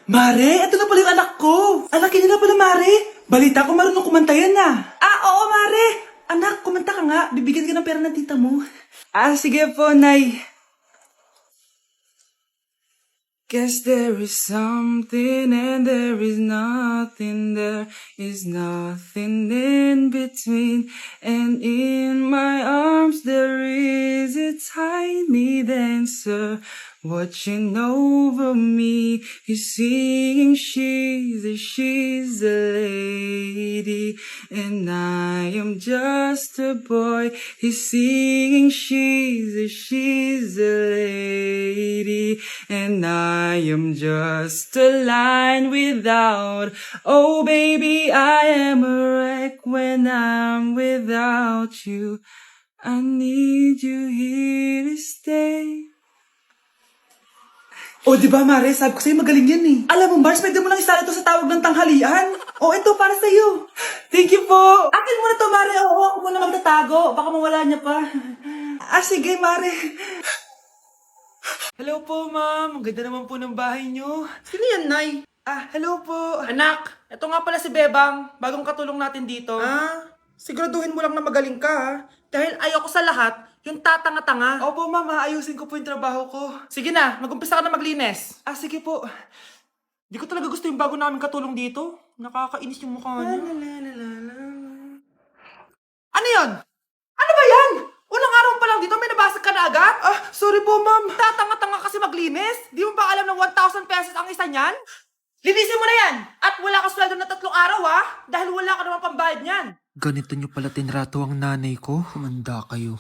Mare, ito na pala yung anak ko. Anak niya na pala, Mare. Balita ko marunong kumanta yan na. Oo, Mare. Anak, kumanta ka nga. Bibigyan ka ng pera ng tita mo. Sige po, Nay. Guess there is something and there is nothing. There is nothing in between. And in my arms there is a tiny dancer watching over me. He's singing she's a lady. And I am just a boy. He's singing she's a lady. And I am just a line without. Oh baby, I am a wreck when I'm without you. I need you here to stay. Di ba, Mare? Sabi ko sa'yo magaling yan eh. Alam mo, Mars, pwede mo lang isala ito sa tawag ng tanghalian. Ito para sa'yo. Thank you po. Akin mo na to, Mare. Ako muna magtatago. Baka mawala niya pa. Sige, Mare. Hello po, ma'am. Ang ganda naman po ng bahay niyo. Sino yan, Nay? Hello po. Anak, ito nga pala si Bebang. Bagong katulong natin dito. Siguraduhin mo lang na magaling ka, ha? Dahil ayoko sa lahat, yung tatanga-tanga. Opo, ma'am. Ayusin ko po yung trabaho ko. Sige na, mag-umpisa ka na maglinis. Sige po. Di ko talaga gusto yung bago namin katulong dito. Nakakainis yung mukha niya. Ano yun? Ano ba yan? Unang araw pa lang dito, may nabasag ka na agad? Sorry po, ma'am. Tatanga-tanga kasi maglinis? Di mo ba alam na 1,000 pesos ang isa niyan? Linisin mo na yan! At wala ka sweldo na 3 araw, ha? Dahil wala ka naman pambayad niyan. Ganito nyo pala tinrato ang nanay ko? Humanda kayo.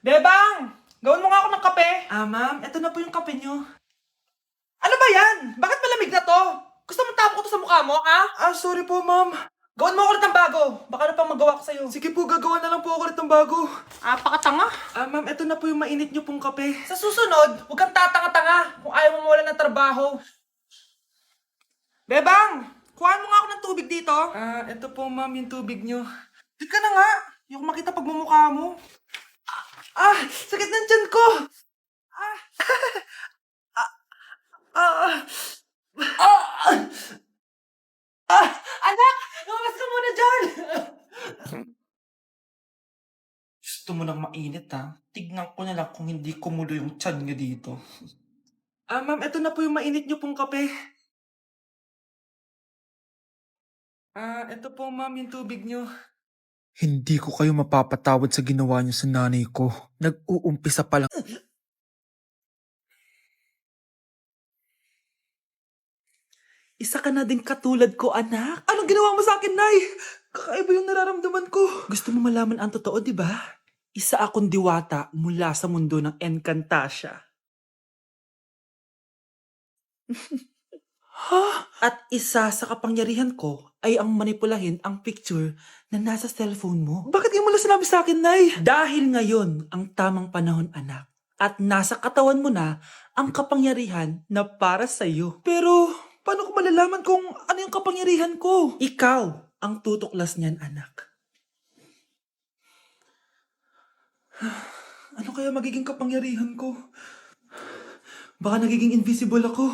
Bebang! Gawin mo nga ako ng kape. Ma'am, ito na po yung kape niyo. Ano ba yan? Bakit malamig na to? Gusto mo tapo ko to sa mukha mo, ha? Sorry po, ma'am. Gawin mo ako ulit ng bago. Baka na pang magawa ko sa'yo. Sige po, gagawa na lang po ako ulit ng bago. Pakatanga. Ma'am, ito na po yung mainit niyo pong kape. Sa susunod, huwag kang tatanga-tanga kung ayaw mo mawalan ng trabaho. Bebang! Kuhaan mo nga ako ng tubig dito. Ito po, ma'am, yung tubig niyo. Dito ka na nga. Hindi ko makita pagmumukha mo. Sakit ng tiyan ko! Anak! Lumabas ka muna dyan! Gusto mo nang mainit, ha? Tignan ko na lang kung hindi kumulo yung tiyan niyo dito. Ma'am, ito na po yung mainit niyo pong kape. Ito po, ma'am, yung tubig niyo. Hindi ko kayo mapapatawad sa ginawa nyo sa nanay ko. Nag-uumpisa pa lang. Isa ka na din katulad ko, anak. Anong ginawa mo sa akin, Nay? Kakaiba yung nararamdaman ko. Gusto mo malaman ang totoo, di ba? Isa akong diwata mula sa mundo ng Encantasia. At isa sa kapangyarihan ko ay ang manipulahin ang picture na nasa cellphone mo. Bakit yung mula sinabi sa akin, Nay? Dahil ngayon ang tamang panahon, anak. At nasa katawan mo na ang kapangyarihan na para sa'yo. Pero paano ko malalaman kung ano yung kapangyarihan ko? Ikaw ang tutuklas niyan, anak. Ano kaya magiging kapangyarihan ko? Baka nagiging invisible ako.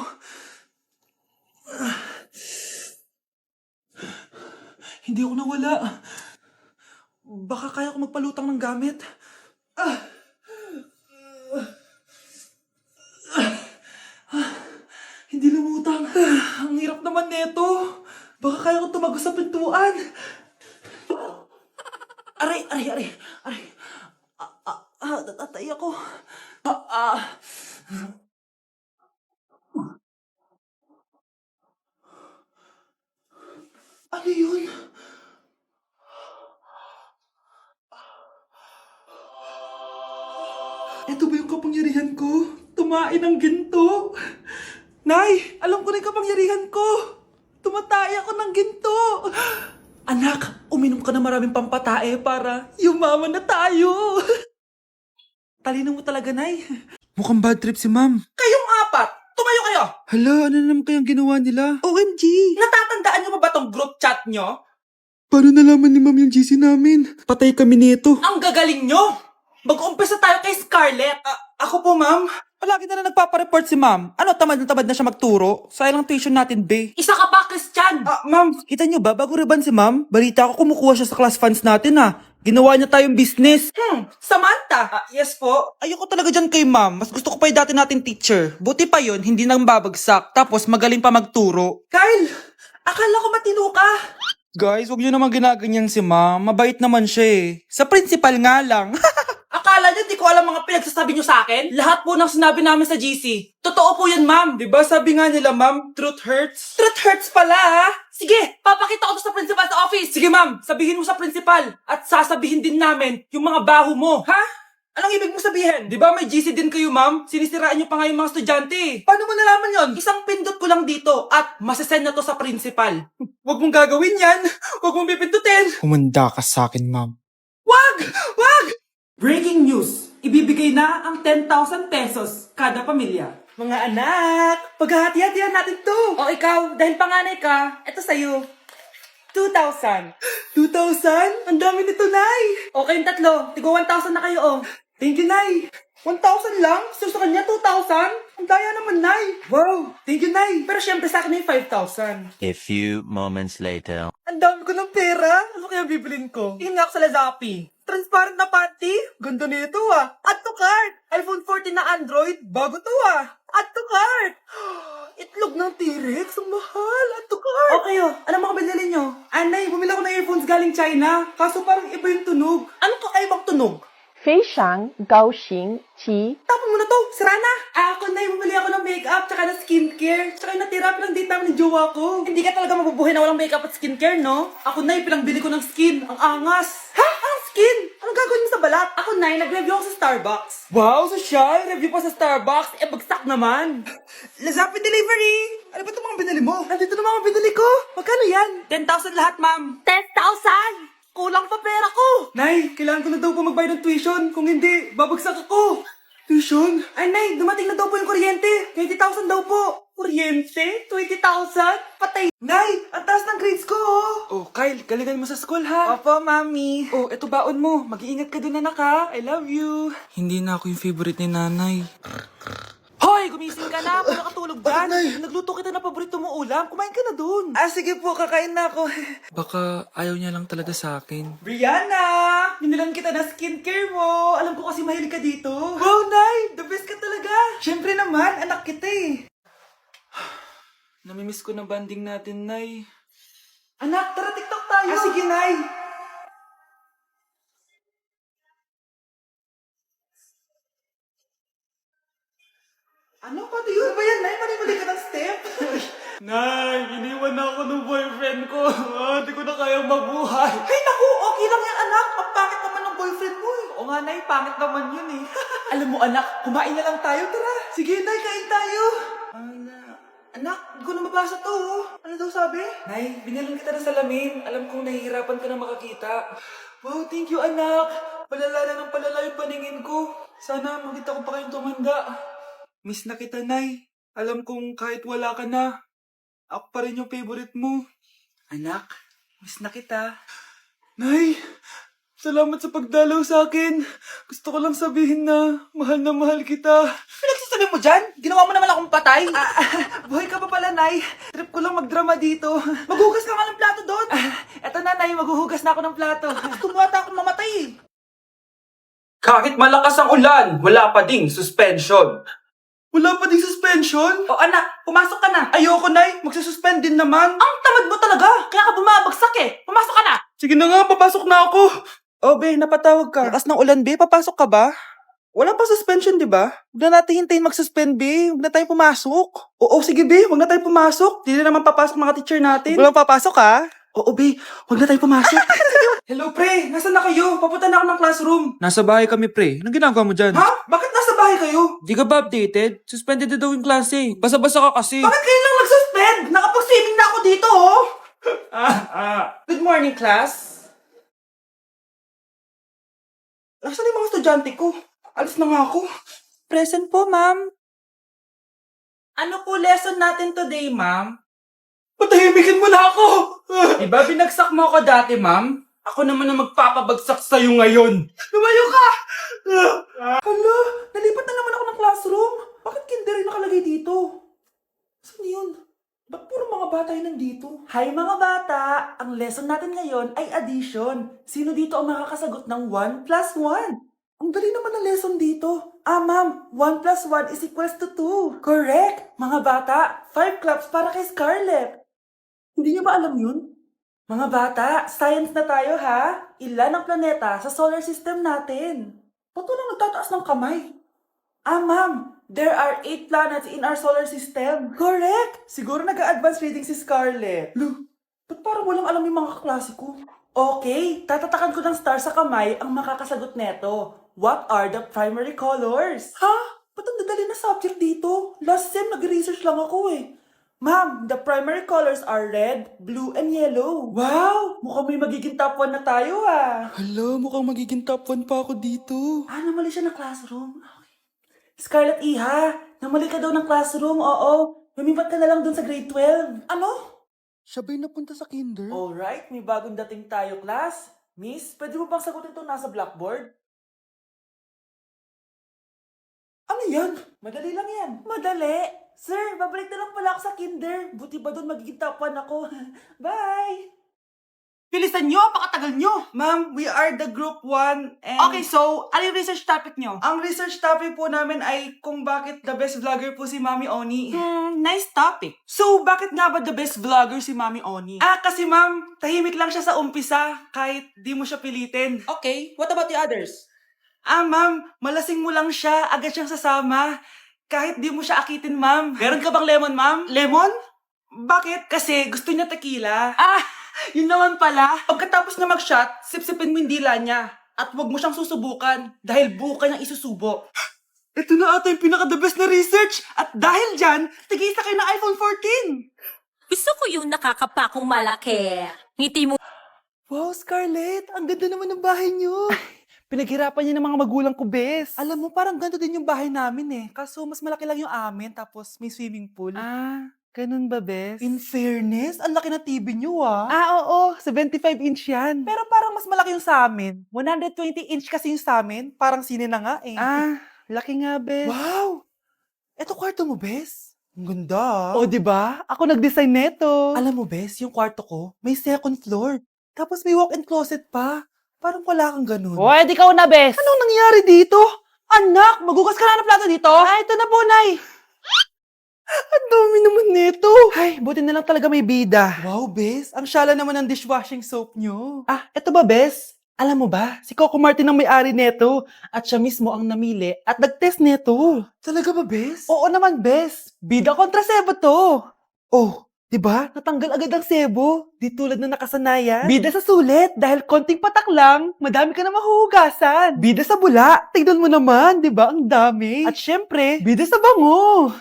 Hindi ako nawala. Baka kaya ko magpalutang ng gamit. Hindi lumutang. Ang hirap naman neto. Baka kaya ko tumagos sa pintuan. Aray. Natatay ako. Ano yun? Ito ba yung kapangyarihan ko? Tumain ng ginto? Nay, alam ko na yung kapangyarihan ko. Tumatay ako ng ginto. Anak, uminom ka na maraming pampatae para yumaman na tayo. Talino mo talaga, Nay. Mukhang bad trip si ma'am. Kayong apat! Tumayo kayo! Hala, ano naman kayang ginawa nila? OMG! Natatandaan niyo ba tong group chat niyo? Paano nalaman ni ma'am yung GC namin? Patay kami nito. Ang gagaling niyo! Mag-umpisa tayo kay Scarlett. Ako po, ma'am. Palagi na nagpapareport si ma'am. Ano, tamad na siya magturo? Sayang lang tuition natin, be. Isa ka pa, Christian! Ma'am, kita niyo ba, bago riban si ma'am, balita ko kumukuha siya sa class funds natin Ginawa niya tayong business. Samantha! Yes po. Ayoko talaga dyan kay ma'am. Mas gusto ko pa yung dati natin teacher. Buti pa yon, hindi nang babagsak. Tapos magaling pa magturo. Kyle! Akala ko matino ka! Guys, wag niyo naman ginaganyan si ma'am. Mabait naman siya Sa principal nga lang. Akala niyo di ko alam mga pinagsasabi niyo sa akin? Lahat po ng sinabi namin sa GC. Totoo po yan, ma'am. Diba sabi nga nila ma'am, truth hurts? Truth hurts pala, ha? Sige, papakita ko to sa principal sa office. Sige ma'am, sabihin mo sa principal. At sasabihin din namin yung mga baho mo. Ha? Anong ibig mo sabihin? Di ba may GC din kayo ma'am? Sinisiraan niyo pa nga yung mga estudyante. Paano mo nalaman yon? Isang pindot ko lang dito at masasend na to sa principal. Huwag mong gagawin yan. Huwag mong pipindutin. Humanda ka sa akin, ma'am. Wag! Wag! Breaking news! Ibibigay na ang 10,000 pesos kada pamilya. Mga anak, paghahati-hatihan natin to. O ikaw, dahil panganay ka, eto sa'yo. 2,000. 2,000? Ang dami nito, Nay! O kayong tatlo, tigo 1,000 na kayo, oh. Thank you, Nay! 1,000 lang? So sa kanya, 2,000? Ang daya naman, Nay! Wow! Thank you, Nay! Pero syempre sa akin yung 5,000. A few moments later. Ang dami ko ng pera! Ano kaya bibilin ko? Tingin nga ako sa Lazapi. Transparent na panty? Ganda nito Add to cart! iPhone 14 na Android? Bago to Add to cart! Itlog ng T-Rex, ang mahal! Add to cart! O kayo, ano mga binili nyo? Anay, bumili ako ng earphones galing China. Kaso parang iba yung tunog. Anong kakaibang tunog? 非常高兴其 Tapon mo na to, sira na! Ako na, bumili ako ng makeup, tsaka ng skincare, tsaka yung natira pinang date namin ng jowa ko. Hindi ka talaga mabubuhay na walang makeup at skincare, no? Ako na, pinangbili ko ng skin. Ang angas. Ha? Anong skin? Anong gagawin mo sa balat? Ako na, nag-review ako sa Starbucks. Wow, social! Review pa sa Starbucks. Bagsak naman. Lazapi delivery! Ano ba itong mga binili mo? Nandito na mga binili ko. Magkano yan? 10,000 lahat, ma'am. 10,000! Kulang pa pera ko. Nay, kailangan ko na daw po magbayad ng tuition. Kung hindi, babagsak ako. Tuition? Ay, Nay, dumating na daw po yung kuryente. 20,000 daw po. Kuryente? 20,000? Patay. Nay, ang taas ng grades ko, Oh, Kyle, galingan mo sa school, ha? Opo, Mami. Oh, eto baon mo. Mag-iingat ka dun, anak, ha? I love you. Hindi na ako yung favorite ni nanay. Hoy, gumising ka na. Puro katulog dyan. Nay? Nagluto kita na paborito mo ulam. Kumain ka na dun. Sige po, kakain na ako. Baka ayaw niya lang talaga sa akin. Brianna! Binilan kita na skincare mo. Alam ko kasi mahilig ka dito. Wow, Nay! The best ka talaga! Siyempre naman, anak kita Namimiss ko na banding natin, Nay. Anak, tara TikTok tayo. Sige, Nay! Ano? Pati yun ba yan, Nay? Manimuli ka ng step? Nay, iniwan na ako ng boyfriend ko. Hindi ko na kayang mabuhay. Ay, naku, okay lang yan, anak. Ang pangit naman ng boyfriend mo eh. Oo nga, Nay, pangit naman yun Alam mo, anak, kumain na lang tayo. Tara. Sige, Nay, kain tayo. Anak, hindi ko na mabasa to. Ano daw sabi? Nay, binilan kita ng salamin. Alam kong nahihirapan ka na makakita. Wow, thank you, anak. Palala na ng palala yung paningin ko. Sana makita ko pa kayong tumanda. Miss na kita, Nay. Alam kong kahit wala ka na, ako pa rin yung favorite mo. Anak, miss na kita. Nay, salamat sa pagdalaw sa akin. Gusto ko lang sabihin na mahal kita. Pinagsasabi mo dyan? Ginawa mo naman akong patay. Buhay ka pa pala, Nay. Trip ko lang magdrama dito. Maghugas ka nga ng plato doon. Eto na, Nay. Maghuhugas na ako ng plato. Tumata akong mamatay. Kahit malakas ang ulan, wala pa ding suspension. Wala pa ding suspension? O anak, pumasok ka na. Ayoko, Nay. Magsususpend din naman. Ang tamad mo talaga. Kaya ka bumabagsak eh. Pumasok ka na. Sige na nga, papasok na ako. Oh, be, napatawag ka. Lakas ng ulan, be. Papasok ka ba? Wala pa suspension, di ba? Huwag na natin hintayin mag-suspend, be. Huwag na tayo pumasok. Oo, sige, be. Huwag na tayo pumasok. Di na naman papasok mga teacher natin. Huwag papasok, ha? Oo, be. Huwag na tayo pumasok. Hello, pre. Nasaan na kayo? Papunta na ako ng classroom. Nasa bahay kami, pre. Anong ginagawa mo dyan? Ha? Bakit nasa bahay kayo? Di ka ba updated? Suspended na daw yung klase. Basa-basa ka kasi. Bakit kayo lang nag-suspend? Nakapag-swimming na ako dito, oh. Good morning, class. Nasaan yung mga estudyante ko? Alis na nga ako. Present po, ma'am. Ano po lesson natin today, ma'am? Patahimikin mo na ako! Diba binagsak mo ako dati, ma'am? Ako naman ang magpapabagsak sa'yo ngayon. Lumayo ka! Hala, nalipat na naman ako ng classroom. Bakit kinder yung nakalagay dito? Saan yun? Ba't puro mga bata yung nandito? Hi mga bata! Ang lesson natin ngayon ay addition. Sino dito ang makakasagot ng 1 plus 1? Ang dali naman ng lesson dito. Ah, ma'am, 1 plus 1 is equals to 2. Correct! Mga bata, 5 claps para kay Scarlett. Hindi niyo ba alam yun? Mga bata, science na tayo ha? Ilan ang planeta sa solar system natin? Ba't walang nagtataas ng kamay? Ah, ma'am, there are 8 planets in our solar system. Correct! Siguro nag-a-advance reading si Scarlett. Lo, ba't parang walang alam yung mga kaklase ko? Okay, tatatakan ko ng star sa kamay ang makakasagot neto. What are the primary colors? Ha? Ba't ang dadali na subject dito? Last sem, nag-research lang ako eh. Ma'am, the primary colors are red, blue, and yellow. Wow! Mukhang may magiging top 1 na tayo ah. Hala, mukhang magiging top 1 pa ako dito. Ah, namali siya ng classroom. Scarlett Iha, namali ka daw ng classroom, oo. Lumipat ka na lang dun sa grade 12. Ano? Siya ba'y napunta sa kinder? Alright, may bagong dating tayo, class. Miss, pwede mo bang sagutin itong nasa blackboard? Ano yan? Madali lang yan. Madali? Sir, babalik na lang pala ako sa kinder. Buti ba doon magiging top 1 ako? Bye! Bilisan nyo, pakatagal nyo. Ma'am, we are the group 1 and... Okay, so, ano yung research topic nyo? Ang research topic po namin ay kung bakit the best vlogger po si Mami Oni. Nice topic. So, bakit nga ba the best vlogger si Mami Oni? Ah, kasi ma'am, tahimik lang siya sa umpisa kahit di mo siya pilitin. Okay, what about the others? Ah, ma'am, malasing mo lang siya, agad siyang sasama. Kahit di mo siya akitin, ma'am. Meron ka bang lemon, ma'am? Lemon? Bakit? Kasi gusto niya tequila. Ah, yun naman pala. Pagkatapos na mag-shot, sipsipin mo yung dila niya. At huwag mo siyang susubukan dahil buka niyang isusubo. Ito na ata yung pinaka-the best na research. At dahil dyan, tigisa kayo ng iPhone 14. Gusto ko yung nakakapakong malaki. Ngiti mo. Wow, Scarlett, ang ganda naman ng bahay niyo. Pinaghirapan niya ng mga magulang ko, bes. Alam mo, parang ganito din yung bahay namin eh. Kaso mas malaki lang yung amin, tapos may swimming pool. Ah, ganun ba, bes? In fairness, ang laki na TV niyo ah. Ah, oo, 75-inch yan. Pero parang mas malaki yung sa amin. 120-inch kasi yung sa amin. Parang sine na nga eh. Ah, laki nga, bes. Wow! Eto kwarto mo, bes. Ang ganda. O, di ba? Ako nag-design neto. Alam mo, bes, yung kwarto ko, may second floor. Tapos may walk-in closet pa. Parang wala kang ganun. Hoy, di ka na, bes. Anong nangyari dito? Anak, magugas ka na ng plato dito? Ah, ito na po, Nay. Ang dami naman nito. Ay, buti na lang talaga may bida. Wow, bes. Ang syala naman ng dishwashing soap nyo. Ah, eto ba, bes? Alam mo ba, si Coco Martin ang may-ari neto at siya mismo ang namili at nag-test neto. Talaga ba, bes? Oo naman, bes. Bida kontra sebo to. Oh, Di ba? Natanggal agad ang sebo. Di tulad na nakasanayan. Bida sa sulit. Dahil konting patak lang, madami ka na mahuhugasan. Bida sa bula. Tignan mo naman, di ba? Ang dami. At syempre, bida sa bango.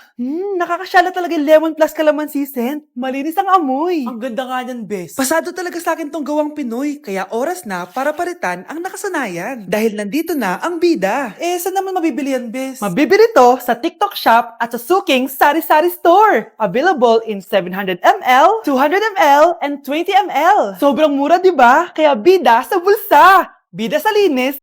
Nakakasyala talaga yung lemon plus calamansi scent. Malinis ang amoy. ang ganda nga niyan, bes. Pasado talaga sa akin tong gawang Pinoy, kaya oras na para palitan ang nakasanayan. Dahil nandito na ang bida. Eh, saan naman mabibili yan, bes? Mabibili to sa TikTok Shop at sa Suking Sari Sari Store. Available in 700 ml, 200 ml, and 20 ml. Sobrang mura, di ba? Kaya bida sa bulsa. Bida sa linis,